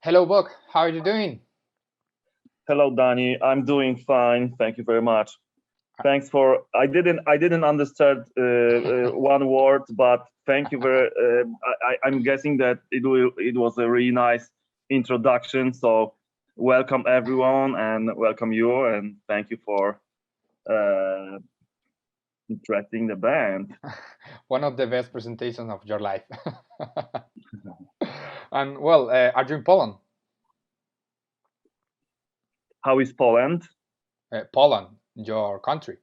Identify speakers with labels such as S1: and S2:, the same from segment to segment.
S1: Hello, Vogg. How are you doing?
S2: Hello, Danny. I'm doing fine. Thank you very much. Thanks for. I didn't understand one word, but thank you very. I'm guessing that it was a really nice introduction. So welcome everyone, and welcome you, and thank you for uh, interesting the band.
S1: One of the best presentations of your life. And well, are you in Poland?
S2: How is Poland?
S1: Poland, your country.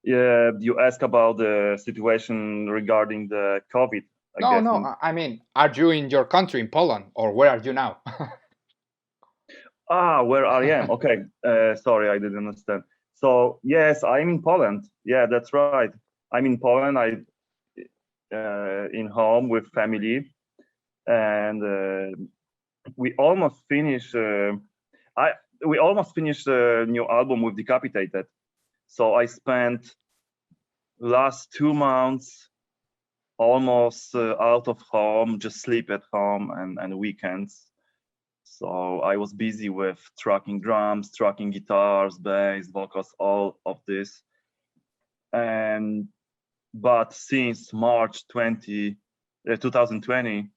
S2: Yeah, you ask about the situation regarding the COVID. I
S1: No,
S2: guess.
S1: no. I mean, are you in your country in Poland, or where are you now?
S2: Where I am. Okay. Sorry, I didn't understand. So yes, I'm in Poland. Yeah, that's right. I'm in Poland. I in home with family, and we almost finished. I we almost finished a new album with Decapitated. So I spent last 2 months almost out of home, just sleep at home and weekends. So I was busy with tracking drums, tracking guitars, bass, vocals, all of this. And but since March 2020,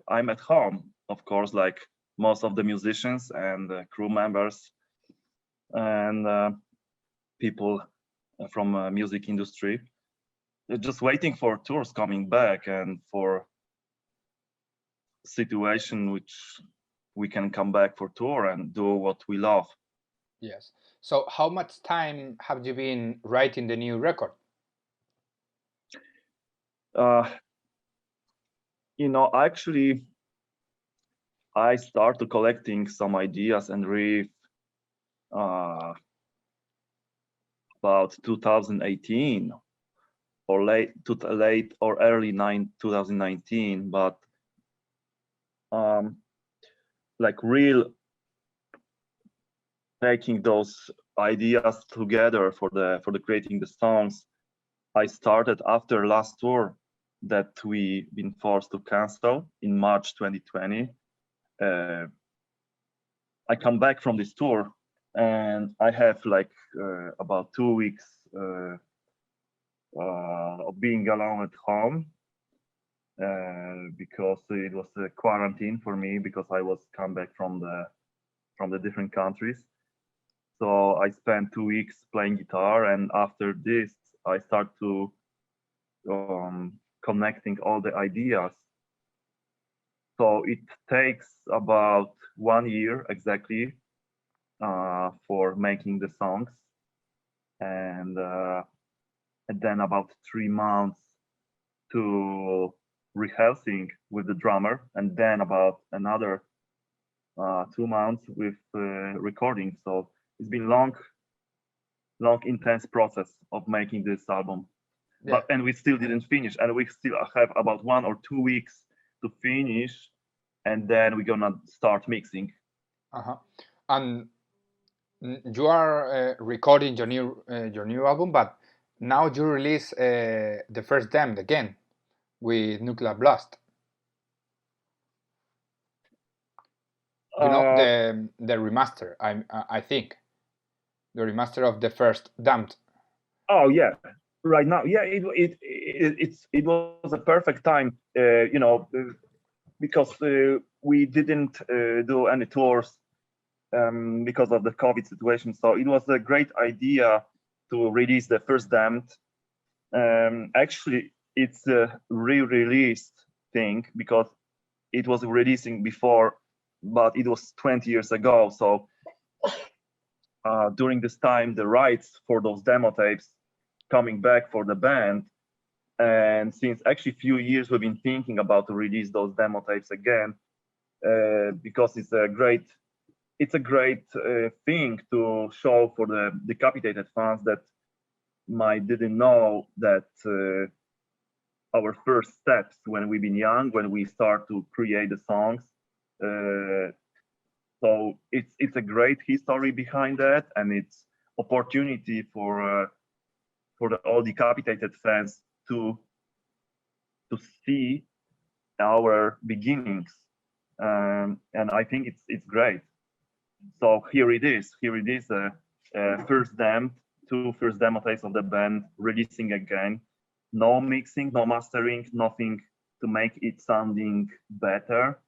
S2: I'm at home, of course, like most of the musicians and crew members and people from music industry. Just waiting for tours coming back and for situation which we can come back for tour and do what we love.
S1: Yes. So, how much time have you been writing the new record?
S2: Uh, actually, I started collecting some ideas and riff uh, about 2018 or late or early 2019, but um, like real taking those ideas together for the creating the songs. I started after last tour that we been forced to cancel in March 2020. Uh, I come back from this tour and I have like about 2 weeks of being alone at home because it was a quarantine for me because I was come back from the different countries. So I spent 2 weeks playing guitar, and after this, I start to connecting all the ideas. So it takes about 1 year exactly for making the songs, and then about 3 months to rehearsing with the drummer, and then about another 2 months with recording. So it's been long, intense process of making this album.
S1: Yeah.
S2: And we still didn't finish, and we still have about 1 or 2 weeks to finish, and then we're gonna start mixing.
S1: Uh-huh. And you are recording your new album, but now you release the first demo again with Nuclear Blast. You know
S2: Uh,
S1: the remaster. I think the remaster of the first damned.
S2: oh yeah, right now, yeah, it was a perfect time, because we didn't do any tours because of the COVID situation. So it was a great idea to release the first damned. Actually, it's a re-released thing because it was releasing before, but it was 20 years ago. So during this time, the rights for those demo tapes coming back for the band. And since actually few years, we've been thinking about to release those demo tapes again because it's a great thing to show for the Decapitated fans that might didn't know that our first steps when we've been young, when we start to create the songs. Uh, so it's a great history behind that, and it's opportunity for the all Decapitated fans to see our beginnings and I think it's great. So here it is. Here it is. Two first demo tapes of the band releasing again. No mixing, no mastering, nothing to make it sounding better.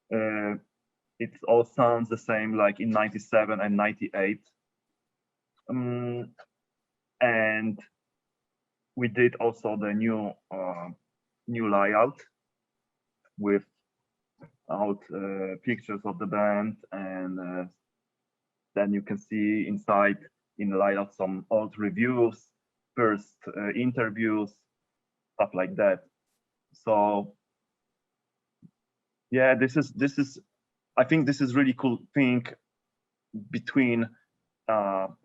S2: It all sounds the same like in 97 and 98. And we did also the new layout with out pictures of the band, and then you can see inside in the layout some old reviews, first interviews, stuff like that. So yeah, this is I think this is really cool thing between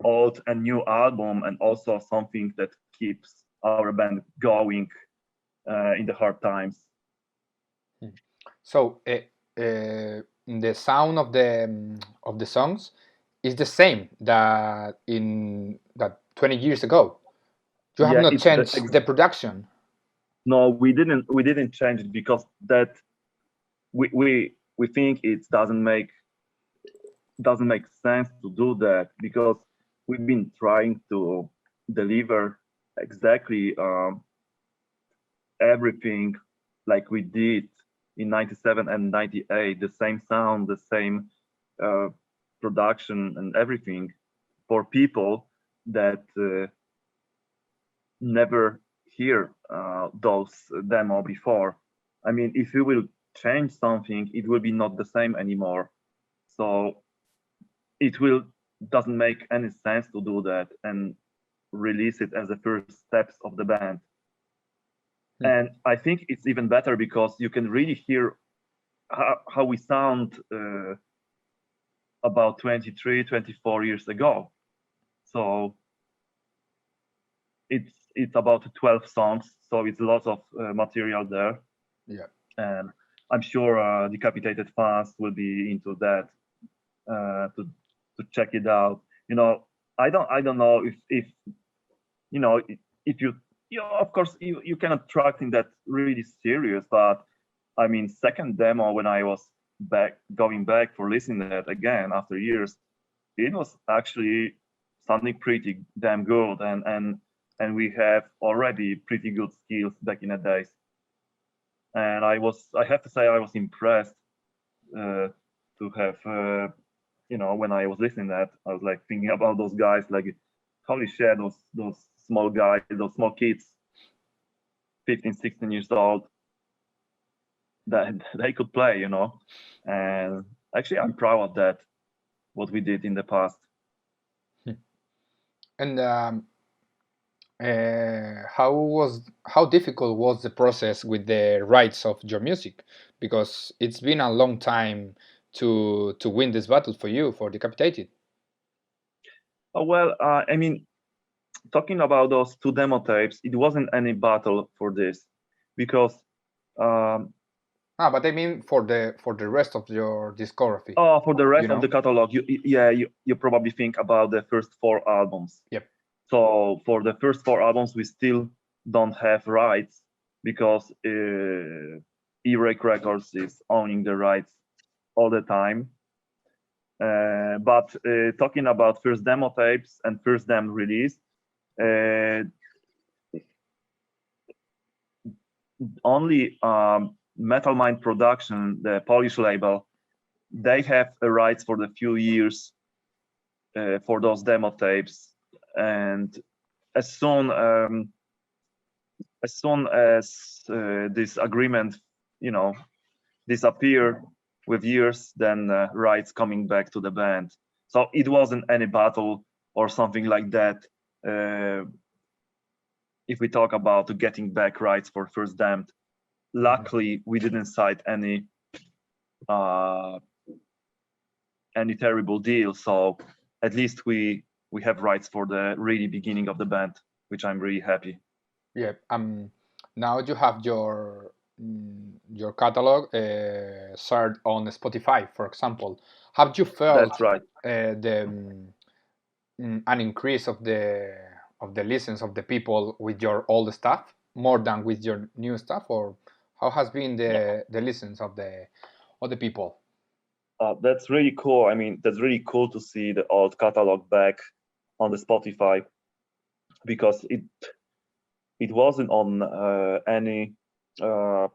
S2: old and new album, and also something that keeps our band going in the hard times.
S1: So the sound of the songs is the same that 20 years ago. You have not changed the production.
S2: No, we didn't change it, because that we think it doesn't make sense to do that, because we've been trying to deliver exactly everything like we did in 97 and 98, the same sound, the same production and everything, for people that never hear those demo before. I mean, if you will change something, it will be not the same anymore. So it doesn't make any sense to do that and release it as the first steps of the band. And I think it's even better because you can really hear how we sound about 23, 24 years ago. So it's about 12 songs, so it's lots of material there.
S1: Yeah.
S2: And I'm sure Decapitated fans will be into that to check it out. You know, I don't know if you know, if you of course you cannot track in that really serious, but I mean, second demo, when I was going back for listening to that again after years, it was actually sounding pretty damn good, and we have already pretty good skills back in the days. And I have to say I was impressed to have you know, when I was listening to that, I was like thinking about those guys, like, holy shit, those small guys, those small kids, 15, 16 years old, that they could play, you know. And actually, I'm proud of that, what we did in the past.
S1: And how difficult was the process with the rights of your music? Because it's been a long time to win this battle for you, for Decapitated.
S2: Oh, well, I mean, talking about those two demo tapes, it wasn't any battle for this, because
S1: but I mean for the rest of your discography.
S2: Oh, for the rest of the catalog, you probably think about the first 4 albums.
S1: Yep.
S2: So for the first 4 albums, we still don't have rights, because E-Rake Records is owning the rights all the time. But talking about first demo tapes and first demo release, only Metal Mind Production, the Polish label, they have the rights for the few years for those demo tapes. And as soon as this agreement, you know, disappear with years, then rights coming back to the band. So it wasn't any battle or something like that. If we talk about getting back rights for First Damned, luckily we didn't cite any terrible deal. So at least we have rights for the really beginning of the band, which I'm really happy.
S1: Yeah. Now you have your catalog shared on Spotify, for example. Have you felt
S2: That's right.
S1: An increase of the listens of the people with your old stuff more than with your new stuff, or how has been the listens of the people?
S2: That's really cool. I mean, that's really cool to see the old catalog back on the Spotify, because it wasn't on any how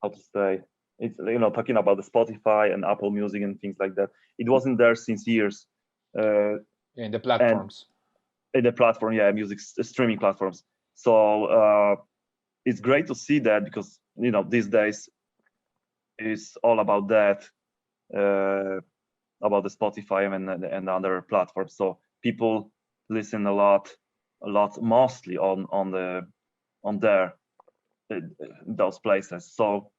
S2: to say, it's, you know, talking about the Spotify and Apple Music and things like that. It wasn't there since years.
S1: In the platforms.
S2: In the platform, yeah, music streaming platforms. So it's great to see that, because, you know, these days is all about that, about the Spotify and other platforms. So people listen a lot, mostly on there, those places. So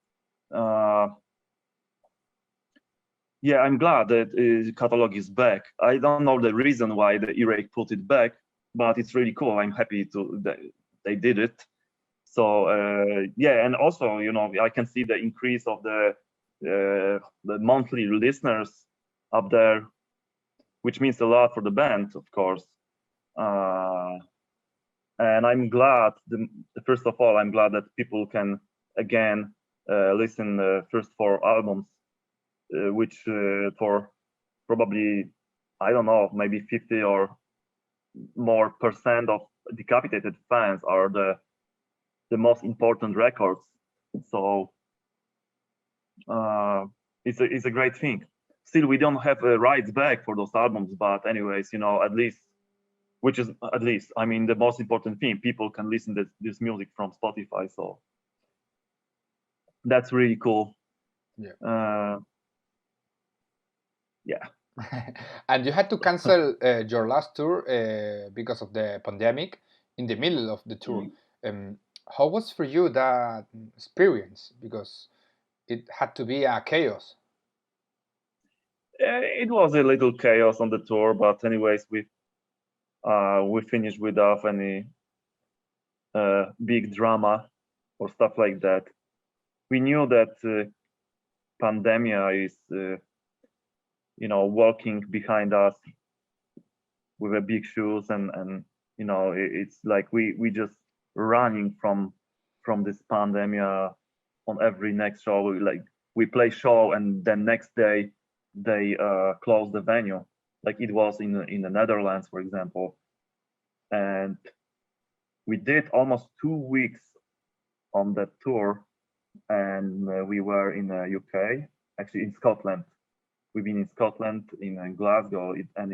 S2: yeah, I'm glad that catalog is back. I don't know the reason why the Iraq put it back, but it's really cool. I'm happy that they did it. So yeah, and also, you know, I can see the increase of the monthly listeners up there, which means a lot for the band, of course. And I'm glad, first of all, I'm glad that people can again listen the first 4 albums, which for probably, I don't know, maybe 50 or more percent of Decapitated fans are the most important records. So it's a great thing. Still, we don't have rights back for those albums, but anyways, you know, at least, I mean, the most important thing, people can listen to this music from Spotify. So that's really cool.
S1: Yeah.
S2: Yeah.
S1: And you had to cancel your last tour because of the pandemic in the middle of the tour. How was for you that experience? Because it had to be a chaos.
S2: It was a little chaos on the tour, but anyways, we finished without any big drama or stuff like that. We knew that pandemia is, you know, walking behind us with a big shoes, and you know, it's like we just running from this pandemia on every next show. We play show, and then next day they close the venue, like it was in the Netherlands, for example. And we did almost 2 weeks on that tour, and we were in the UK, actually in Scotland. We've been in Scotland, in Glasgow, and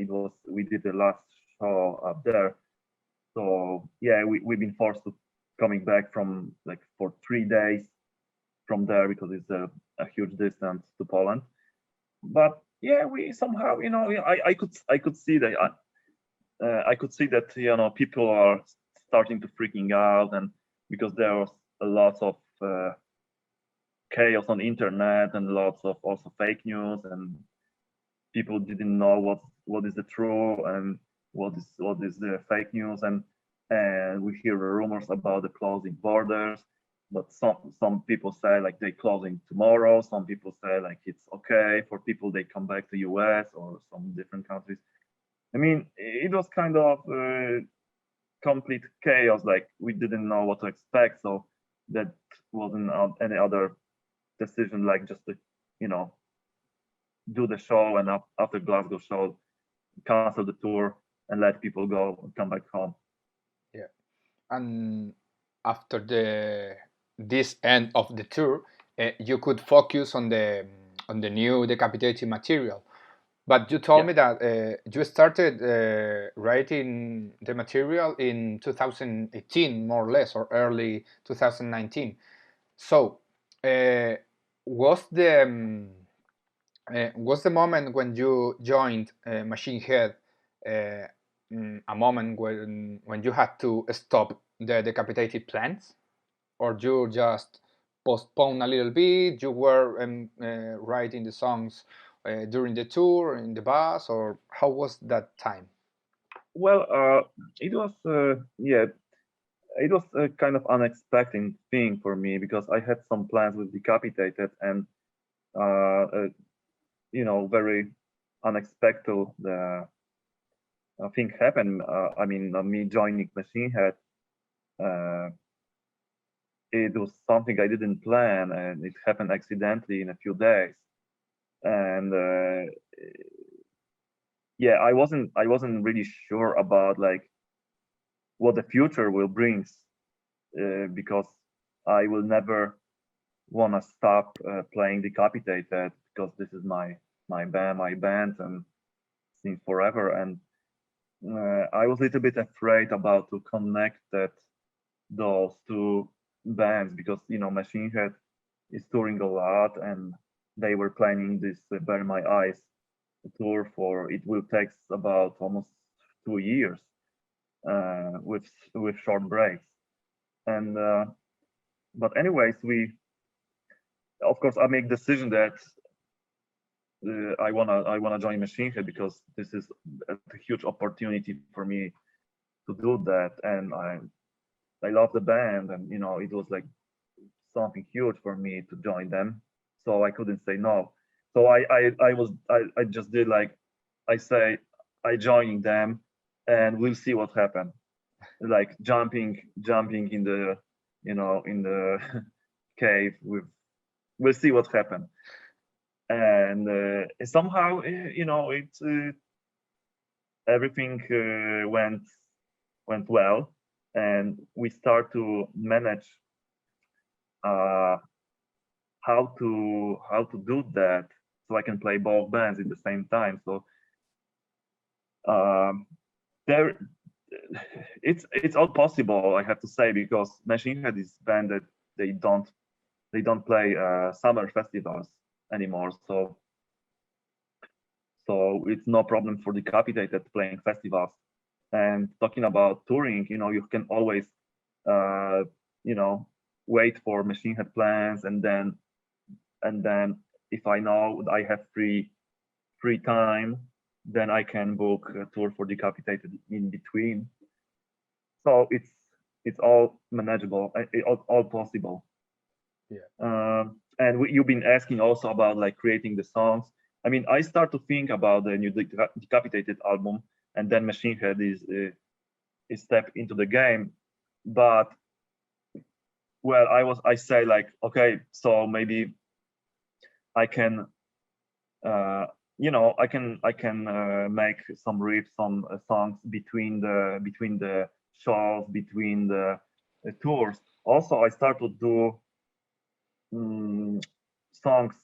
S2: we did the last show up there. So yeah, we've been forced to coming back from, like, for 3 days from there, because it's a huge distance to Poland. But yeah, we somehow, you know, I could see that I could see that, you know, people are starting to freaking out, and because there was a lot of chaos on the internet, and lots of also fake news, and people didn't know what is the true and what is the fake news, and we hear rumors about the closing borders. But some people say like they closing tomorrow. Some people say like it's okay for people, they come back to US or some different countries. I mean, it was kind of complete chaos. Like, we didn't know what to expect, so that wasn't any other decision, like just to, you know, do the show, and after Glasgow show, cancel the tour and let people go and come back home.
S1: Yeah. And after this end of the tour, you could focus on the new Decapitated material. But you told me that you started writing the material in 2018, more or less, or early 2019. So, was the moment when you joined Machine Head a moment when you had to stop the Decapitated plans, or you just postpone a little bit? You were writing the songs during the tour, in the bus, or how was that time?
S2: Well, it was it was a kind of unexpected thing for me, because I had some plans with Decapitated, and you know, very unexpected thing happened. I mean, me joining Machine Head, it was something I didn't plan, and it happened accidentally in a few days. And yeah, I wasn't really sure about like what the future will bring, because I will never want to stop playing Decapitated, because this is my band, and since forever. And I was a little bit afraid about to connect those two bands, because Machine Head is touring a lot, and they were planning this Burn My Eyes tour for it will take about almost 2 years, with short breaks. And but anyways, we of course I make decision that I wanna join Machine Head, because this is a huge opportunity for me to do that, and I love the band, and it was like something huge for me to join them, so I couldn't say no. So I just did like I say I joining them, and we'll see what happens. Like jumping in the in the cave with we'll see what happened. And somehow it everything went well, and we start to manage uh, how to do that, so I can play both bands at the same time. So um, there it's all possible, I have to say, because Machine Head is band that they don't play summer festivals anymore. So it's no problem for Decapitated playing festivals. And talking about touring, you can always uh, you know wait for Machine Head plans, and then if I know I have free time, then I can book a tour for Decapitated in between. So it's all manageable, all possible.
S1: Yeah.
S2: And you've been asking also about like creating the songs. I mean, I start to think about the new Decapitated album, and then Machine Head is step into the game. But well, I say like, okay, so maybe I can I can make some riffs, some songs between the shows, between the tours. Also, I start to do songs,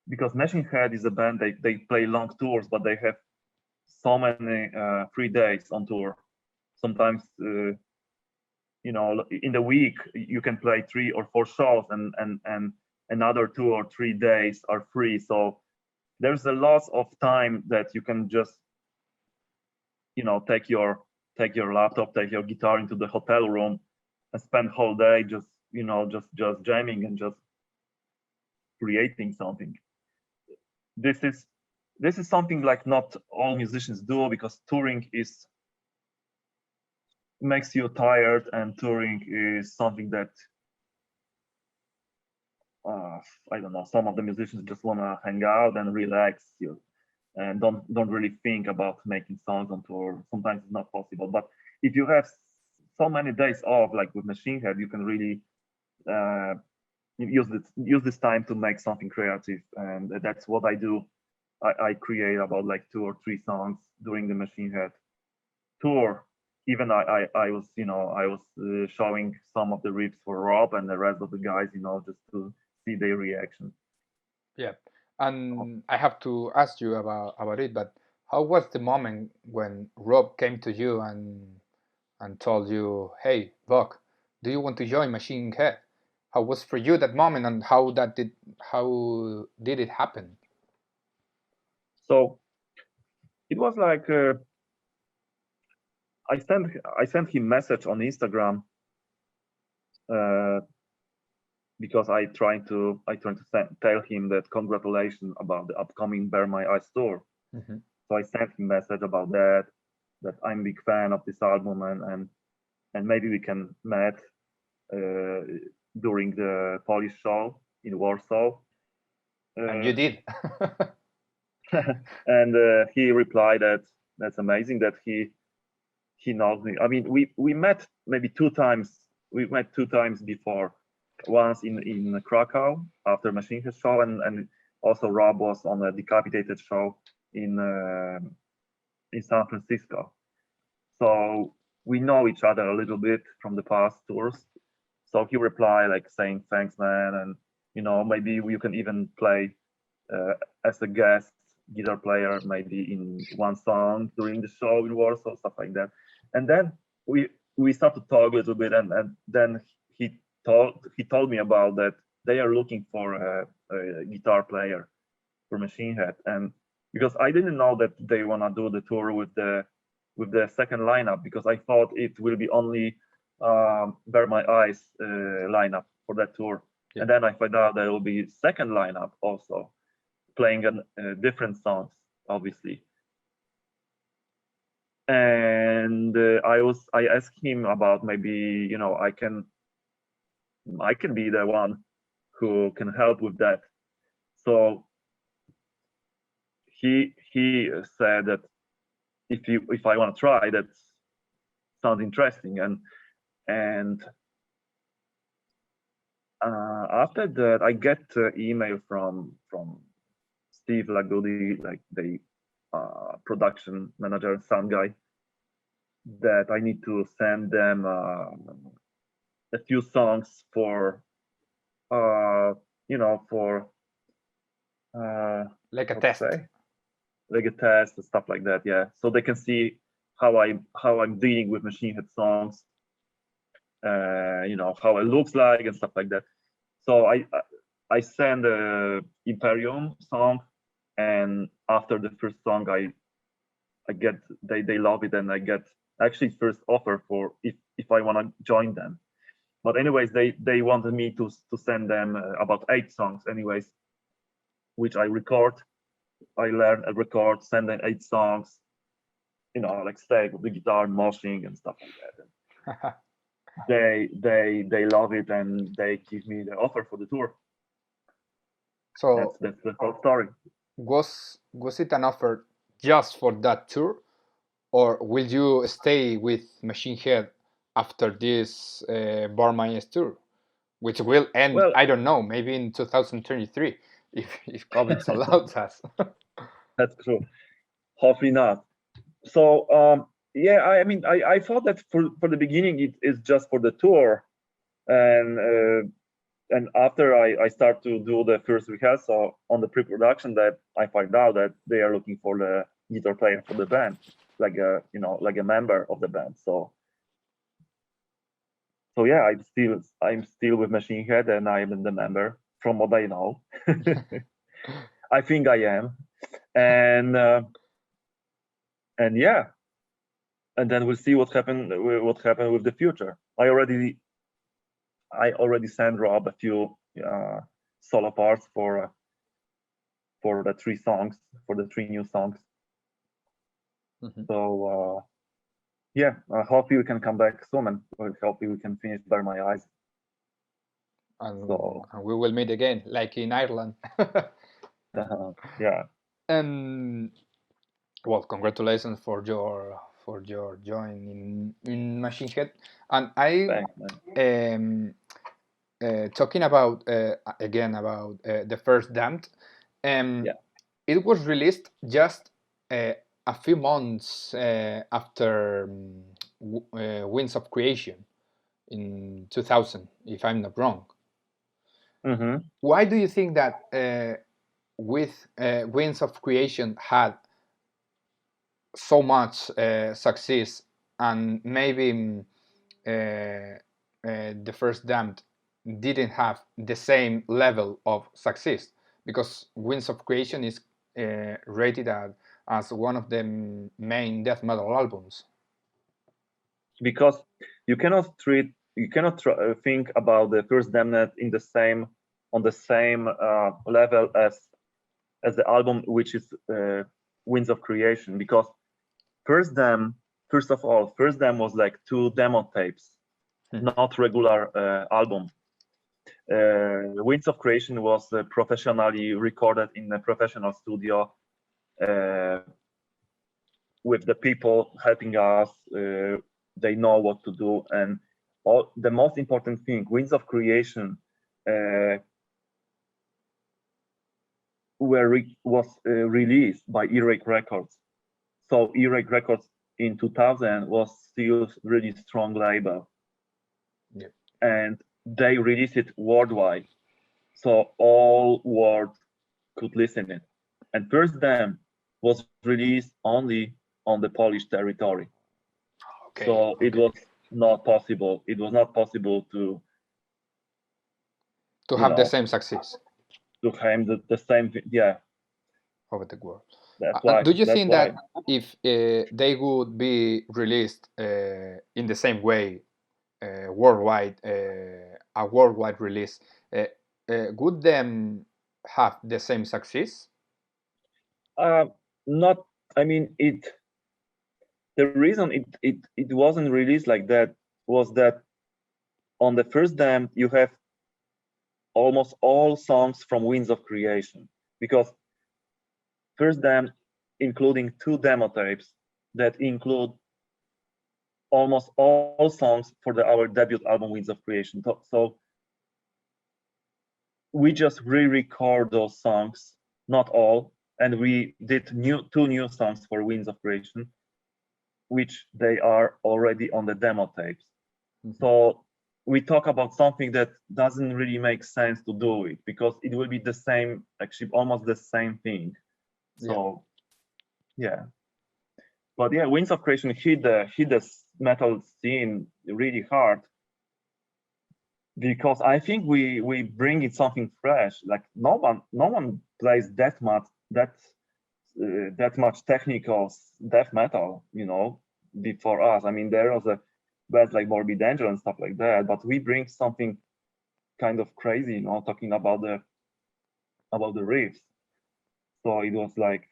S2: because Machine Head is a band. They play long tours, but they have so many 3 days on tour. Sometimes in the week you can play 3 or 4 shows, and another 2 or 3 days are free. So there's a lot of time that you can just take your laptop, take your guitar into the hotel room, and spend whole day just jamming and just creating something. This is something like not all musicians do, because touring is makes you tired, and touring is something that I don't know, some of the musicians just want to hang out and relax you, and don't really think about making songs on tour. Sometimes it's not possible, but if you have so many days off, like with Machine Head, you can really uh, use this time to make something creative, and that's what I do. I create about like 2 or 3 songs during the Machine Head tour. Even I was showing some of the riffs for Rob and the rest of the guys, just to see their reaction.
S1: Yeah. And I have to ask you about it, but how was the moment when Rob came to you and told you, "Hey, Vogg, do you want to join Machine Head?" How was for you that moment, and how did it happen?
S2: So it was like I sent him message on Instagram, uh, because I trying to tell him that congratulations about the upcoming Bear My Eyes tour.
S1: Mm-hmm.
S2: So I sent him message about that I'm a big fan of this album, and maybe we can meet uh, during the Polish show in Warsaw.
S1: And you did.
S2: And he replied that that's amazing, that he knows me. I mean, we met maybe 2 times we met 2 times before. Once in Krakow after Machine Head show, and also Rob was on a Decapitated show in San Francisco. So we know each other a little bit from the past tours. So he replied like saying, "Thanks, man," and maybe you can even play as a guest guitar player, maybe in one song during the show in Warsaw, stuff like that. And then we start to talk a little bit, and then he told me about that they are looking for a guitar player for Machine Head, and because I didn't know that they wanna do the tour with the second lineup, because I thought it will be only Bare My Eyes lineup for that tour.
S1: Yeah.
S2: And then I found out there will be second lineup also playing different songs, obviously. And I asked him about maybe I can be the one who can help with that. So he said that if I want to try, that sounds interesting, and after that I get an email from Steve Lagudi, like the production manager, sound guy, that I need to send them a few songs for
S1: Like a test.
S2: Like a test and stuff like that, yeah. So they can see how I'm dealing with Machine Head songs, how it looks like and stuff like that. So I send a Imperium song, and after the first song I get they love it, and I get actually first offer for if I want to join them. But anyways, they wanted me to send them about 8 songs anyways, which I record. I learn and record, send them 8 songs, like stay with the guitar, moshing and stuff like that. And they love it, and they give me the offer for the tour.
S1: So
S2: that's the whole story.
S1: Was it an offer just for that tour, or will you stay with Machine Head after this Bar Myers tour, which will end,
S2: Well,
S1: I don't know, maybe in 2023 if COVID allows us?
S2: That's true. Hopefully not. So yeah, I mean, I thought that for the beginning it is just for the tour, and after I start to do the first rehearsal on the pre-production, that I find out that they are looking for the guitar player for the band, like a member of the band. So yeah, I'm still with Machine Head, and I'm the member from what I know. I think I am, and yeah, and then we'll see what happened with the future. I already sent Rob a few solo parts for the 3 songs, for the 3 new songs.
S1: Mm-hmm.
S2: So yeah, hopefully we can come back soon, and hopefully we can finish Bare My Eyes.
S1: And we will meet again, like in Ireland.
S2: Yeah.
S1: And well, congratulations for your join in Machine Head. And I talking about again about the first Damned.
S2: Yeah.
S1: It was released just a few months after Winds of Creation in 2000, if I'm not wrong.
S2: Mm-hmm.
S1: Why do you think that with Winds of Creation had so much success, and maybe the first Damned didn't have the same level of success? Because Winds of Creation is rated as one of the main death metal albums.
S2: Because you cannot think about the first Damned on the same level as the album, which is Winds of Creation, because first Damned was like 2 demo tapes, not regular album. Winds of Creation was professionally recorded in a professional studio with the people helping us. They know what to do, and the most important thing, Winds of Creation, was released by Earache Records. So Earache Records in 2000 was still really strong label, and they released it worldwide, so all world could listen it. And first them was released only on the Polish territory. So it was not possible. It was not possible to
S1: have the same success.
S2: To have the same, yeah.
S1: Over the world.
S2: That's why.
S1: Do you think that if they would be released in the same way, worldwide, a worldwide release, would them have the same success?
S2: Not. I mean, the reason it wasn't released like that was that on the first demo you have almost all songs from Winds of Creation, because first demo including 2 demo tapes that include almost all songs for our debut album Winds of Creation. So we just re-record those songs, not all, and we did 2 new songs for Winds of Creation, which they are already on the demo tapes. So we talk about something that doesn't really make sense to do it, because it will be the same, actually almost the same thing. So yeah. But yeah, Winds of Creation hit the metal scene really hard, because I think we bring in something fresh. Like no one plays that much technical death metal, before us. I mean, there was a bands like Morbid Angel and stuff like that, but we bring something kind of crazy, talking about the riffs. So it was like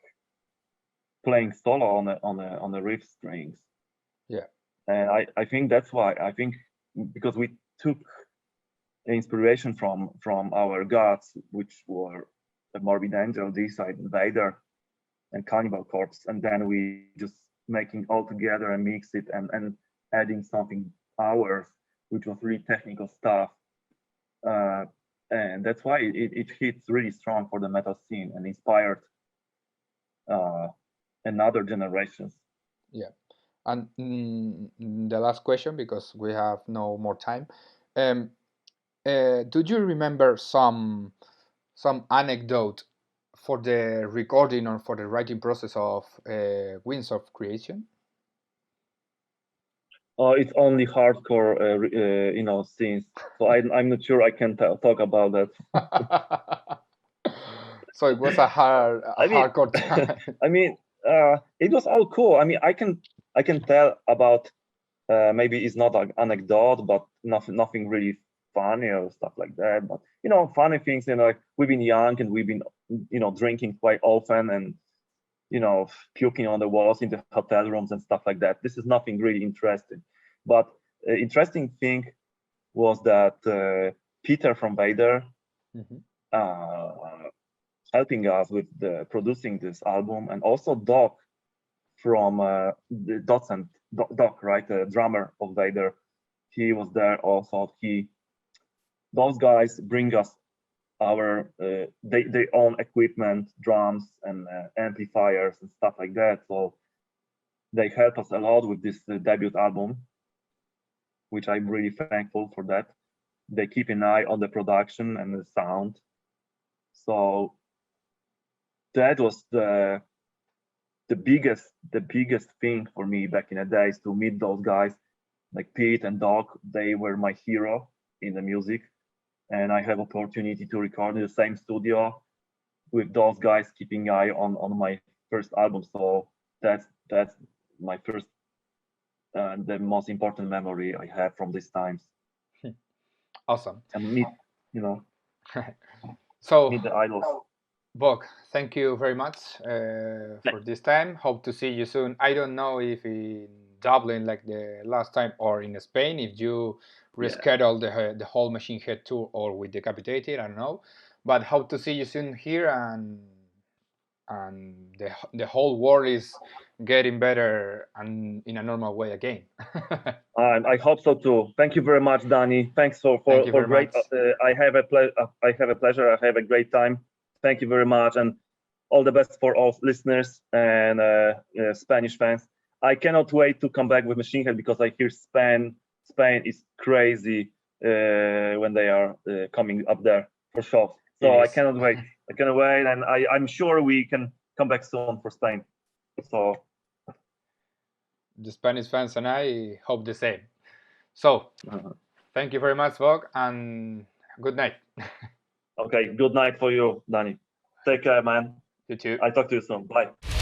S2: playing solo on the riff strings.
S1: Yeah.
S2: And I think that's why. I think because we took inspiration from our gods, which were the Morbid Angel, D-Side, Vader, and Cannibal Corpse, and then we just making all together and mix it and adding something ours, which was really technical stuff. And that's why it hits really strong for the metal scene and inspired another generations.
S1: Yeah. And the last question, because we have no more time. Do you remember some anecdote for the recording or for the writing process of Winds of Creation?
S2: It's only hardcore, scenes. So I'm not sure I can talk about that.
S1: So it was a hardcore time.
S2: I mean, it was all cool. I mean, I can tell about maybe it's not an anecdote, but nothing really funny or stuff like that. But funny things. We've been young and we've been drinking quite often and puking on the walls in the hotel rooms and stuff like that. This is nothing really interesting. But interesting thing was that Peter from Vader, helping us with producing this album, and also Doc from the Doc, right, the drummer of Vader, he was there also. Those guys bring us our they own equipment, drums and amplifiers and stuff like that. So they help us a lot with this debut album, which I'm really thankful for that. They keep an eye on the production and the sound. So that was the biggest thing for me back in the days, to meet those guys like Pete and Doc. They were my hero in the music, and I have opportunity to record in the same studio with those guys, keeping eye on my first album. So that's my first the most important memory I have from these times.
S1: Awesome.
S2: And meet
S1: so
S2: meet the idols.
S1: Vogg, thank you very much for this time. Hope to see you soon. I don't know if in Dublin like the last time, or in Spain if you reschedule the whole Machine Head tour, or with Decapitated, I don't know. But hope to see you soon here, and the whole world is getting better and in a normal way again.
S2: I hope so too. Thank you very much, Danny. Thanks for great. I have a pleasure. I have a great time. Thank you very much, and all the best for all listeners and Spanish fans. I cannot wait to come back with Machine Head because I hear Spain is crazy when they are coming up there for shows. So I cannot wait. I cannot wait, and I'm sure we can come back soon for Spain. So
S1: the Spanish fans and I hope the same. So thank you very much, Vogg, and good night.
S2: Okay, good night for you, Danny. Take care, man.
S1: You too.
S2: I talk to you soon. Bye.